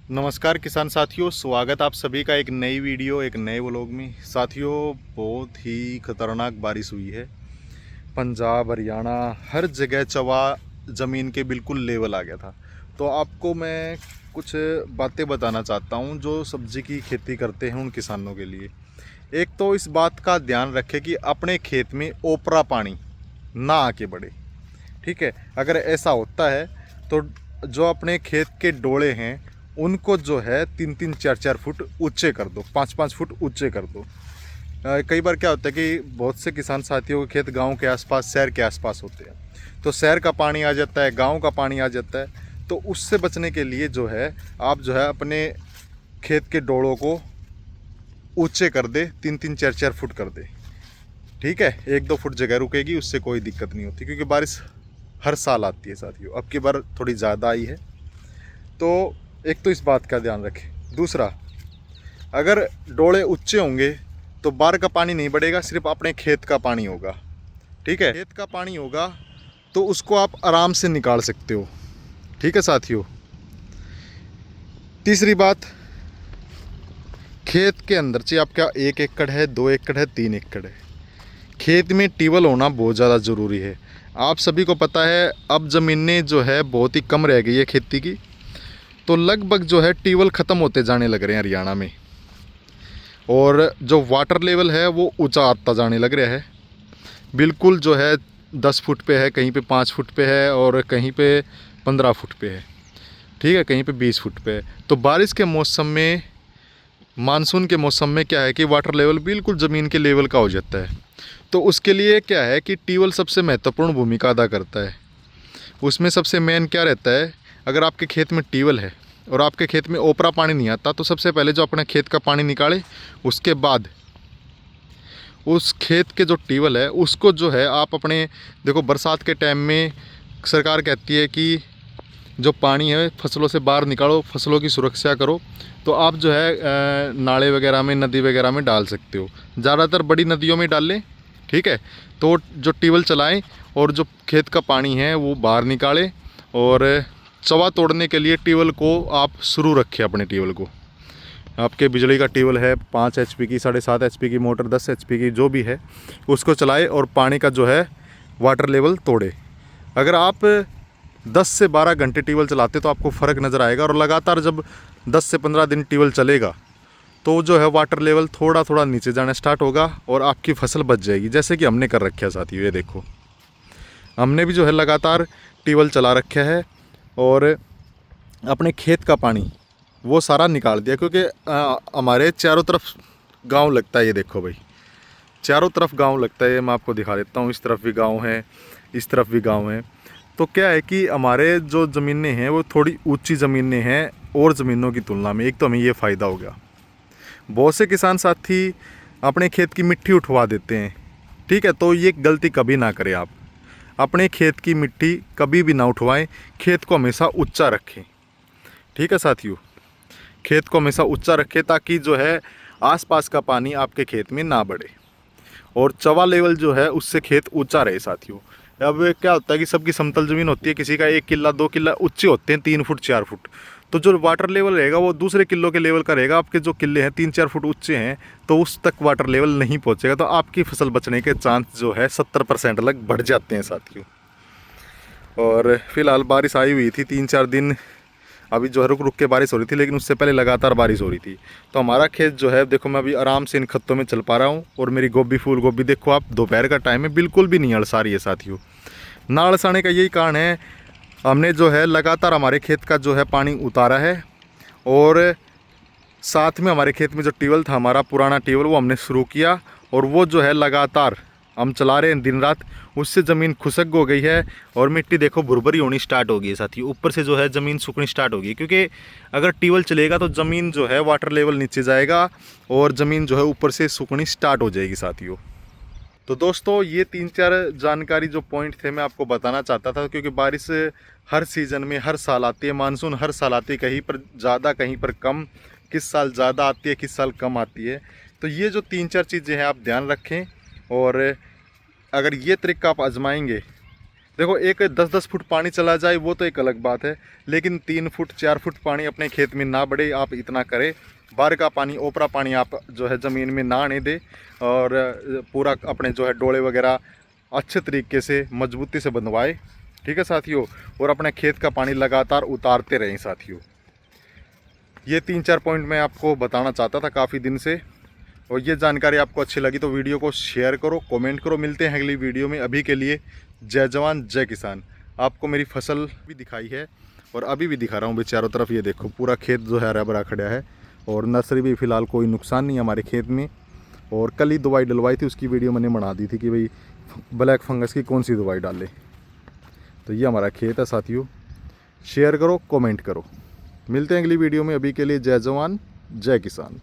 नमस्कार किसान साथियों, स्वागत आप सभी का एक नई वीडियो एक नए व्लॉग में। साथियों, बहुत ही खतरनाक बारिश हुई है। पंजाब, हरियाणा, हर जगह चवा ज़मीन के बिल्कुल लेवल आ गया था। तो आपको मैं कुछ बातें बताना चाहता हूं जो सब्जी की खेती करते हैं उन किसानों के लिए। एक तो इस बात का ध्यान रखें कि अपने खेत में ओपरा पानी ना आके बढ़े। ठीक है, अगर ऐसा होता है तो जो अपने खेत के डोले हैं उनको जो है 3-4 फुट ऊंचे कर दो, 5-5 फुट ऊंचे कर दो। कई बार क्या होता है कि बहुत से किसान साथियों के खेत गांव के आसपास, शहर के आसपास होते हैं, तो शहर का पानी आ जाता है, गांव का पानी आ जाता है। तो उससे बचने के लिए जो है आप जो है अपने खेत के डोलों को ऊंचे कर दे, 3-4 फुट कर दे। ठीक है, 1-2 फुट जगह रुकेगी, उससे कोई दिक्कत नहीं होती, क्योंकि बारिश हर साल आती है साथियों। अब की बार थोड़ी ज़्यादा आई है, तो एक तो इस बात का ध्यान रखें। दूसरा, अगर डोले ऊंचे होंगे तो बाहर का पानी नहीं बढ़ेगा, सिर्फ अपने खेत का पानी होगा। ठीक है, खेत का पानी होगा तो उसको आप आराम से निकाल सकते हो। ठीक है साथियों। तीसरी बात, खेत के अंदर चाहे आपका 1 एकड़ है, 2 एकड़ है, 3 एकड़ है, खेत में ट्यूबवेल होना बहुत ज़्यादा ज़रूरी है। आप सभी को पता है अब ज़मीनें जो है बहुत ही कम रह गई है खेती की, तो लगभग जो है ट्यूबवेल ख़त्म होते जाने लग रहे हैं हरियाणा में, और जो वाटर लेवल है वो ऊंचा आता जाने लग रहा है। बिल्कुल जो है 10 फुट पे है, कहीं पे 5 फुट पे है, और कहीं पे 15 फुट पे है। ठीक है, कहीं पे 20 फुट पे है। तो बारिश के मौसम में, मानसून के मौसम में क्या है कि वाटर लेवल बिल्कुल ज़मीन के लेवल का हो जाता है। तो उसके लिए क्या है कि ट्यूबवेल सबसे महत्वपूर्ण भूमिका अदा करता है। उसमें सबसे मेन क्या रहता है, अगर आपके खेत में ट्यूबवेल है और आपके खेत में ओपरा पानी नहीं आता, तो सबसे पहले जो अपने खेत का पानी निकाले, उसके बाद उस खेत के जो ट्यूबवेल है उसको जो है आप अपने, देखो बरसात के टाइम में सरकार कहती है कि जो पानी है फसलों से बाहर निकालो, फसलों की सुरक्षा करो। तो आप जो है नाले वगैरह में, नदी वगैरह में डाल सकते हो, ज़्यादातर बड़ी नदियों में डाल लें। ठीक है, तो जो ट्यूबवेल चलाएं और जो खेत का पानी है वो बाहर निकालें, और चवा तोड़ने के लिए ट्यूबवेल को आप शुरू रखें। अपने ट्यूबवेल को, आपके बिजली का ट्यूबवेल है 5 HP की, 7.5 HP की मोटर, 10 HP की, जो भी है, उसको चलाए और पानी का जो है वाटर लेवल तोड़े। अगर आप 10 से 12 घंटे ट्यूबवेल चलाते तो आपको फ़र्क नज़र आएगा, और लगातार जब 10 से 15 दिन ट्यूबवेल चलेगा तो जो है वाटर लेवल थोड़ा थोड़ा नीचे जाना स्टार्ट होगा और आपकी फसल बच जाएगी, जैसे कि हमने कर रखा है साथियों। ये देखो, हमने भी जो है लगातार ट्यूबवेल चला रखा है और अपने खेत का पानी वो सारा निकाल दिया, क्योंकि हमारे चारों तरफ गांव लगता है। ये देखो भाई, चारों तरफ गांव लगता है। मैं आपको दिखा देता हूँ, इस तरफ भी गांव है, इस तरफ भी गांव है। तो क्या है कि हमारे जो ज़मीनें हैं वो थोड़ी ऊंची ज़मीनें हैं और ज़मीनों की तुलना में। एक तो हमें ये फ़ायदा हो गया। बहुत से किसान साथी अपने खेत की मिट्टी उठवा देते हैं। ठीक है, तो ये गलती कभी ना करें आप। अपने खेत की मिट्टी कभी भी ना उठवाएं, खेत को हमेशा ऊंचा रखें। ठीक है साथियों, खेत को हमेशा ऊंचा रखें ताकि जो है आसपास का पानी आपके खेत में ना बढ़े, और चवा लेवल जो है उससे खेत ऊंचा रहे साथियों। अब क्या होता है कि सबकी समतल ज़मीन होती है, किसी का 1 किला 2 किला ऊंचे होते हैं, 3 फुट 4 फुट, तो जो वाटर लेवल रहेगा वो दूसरे किलों के लेवल का रहेगा। आपके जो किले हैं 3-4 फुट ऊंचे हैं, तो उस तक वाटर लेवल नहीं पहुंचेगा, तो आपकी फसल बचने के चांस जो है 70% लग बढ़ जाते हैं साथियों। और फिलहाल बारिश आई हुई थी 3-4 दिन, अभी जो है रुक रुक के बारिश हो रही थी, लेकिन उससे पहले लगातार बारिश हो रही थी। तो हमारा खेत जो है देखो, मैं अभी आराम से इन खत्तों में चल पा रहा हूँ, और मेरी गोभी, फूल गोभी देखो आप, दोपहर का टाइम है, बिल्कुल भी नहीं अड़सा रही है साथियों। ना अड़साने का यही कारण है, हमने जो है लगातार हमारे खेत का जो है पानी उतारा है, और साथ में हमारे खेत में जो ट्यूबवेल था, हमारा पुराना ट्यूबवेल, वो हमने शुरू किया, और वो जो है लगातार हम चला रहे हैं दिन रात। उससे ज़मीन खुशक हो गई है, और मिट्टी देखो भुरभरी होनी स्टार्ट हो गई है साथियों। ऊपर से जो है ज़मीन सूखनी स्टार्ट होगी, क्योंकि अगर ट्यूबवेल चलेगा तो ज़मीन जो है वाटर लेवल नीचे जाएगा, और ज़मीन जो है ऊपर से सूखनी स्टार्ट हो जाएगी साथियों। तो दोस्तों, ये 3-4 जानकारी जो पॉइंट थे मैं आपको बताना चाहता था, क्योंकि बारिश हर सीज़न में हर साल आती है, मानसून हर साल आती है, कहीं पर ज़्यादा कहीं पर कम, किस साल ज़्यादा आती है किस साल कम आती है। तो ये जो 3-4 चीज़ें हैं आप ध्यान रखें, और अगर ये तरीका आप आजमाएंगे देखो एक 10-10 फुट पानी चला जाए वो तो एक अलग बात है, लेकिन 3 फुट 4 फुट पानी अपने खेत में ना बढ़े, आप इतना करें। बाहर का पानी, ओपरा पानी आप जो है ज़मीन में ना आने दे, और पूरा अपने जो है डोले वगैरह अच्छे तरीके से मजबूती से बंधवाए, ठीक है साथियों। और अपने खेत का पानी लगातार उतारते रहें साथियों। ये 3-4 पॉइंट मैं आपको बताना चाहता था काफ़ी दिन से, और ये जानकारी आपको अच्छी लगी तो वीडियो को शेयर करो, कमेंट करो। मिलते हैं अगली वीडियो में। अभी के लिए जय जवान जय किसान। आपको मेरी फसल भी दिखाई है और अभी भी दिखा रहा हूँ। चारों तरफ ये देखो, पूरा खेत जो है हरा भरा खड़ा है, और नर्सरी भी फ़िलहाल कोई नुकसान नहीं है हमारे खेत में। और कल ही दवाई डलवाई थी, उसकी वीडियो मैंने बना दी थी कि भाई ब्लैक फंगस की कौन सी दवाई डालें। तो ये हमारा खेत है साथियों। शेयर करो, कमेंट करो। मिलते हैं अगली वीडियो में। अभी के लिए जय जवान जय किसान।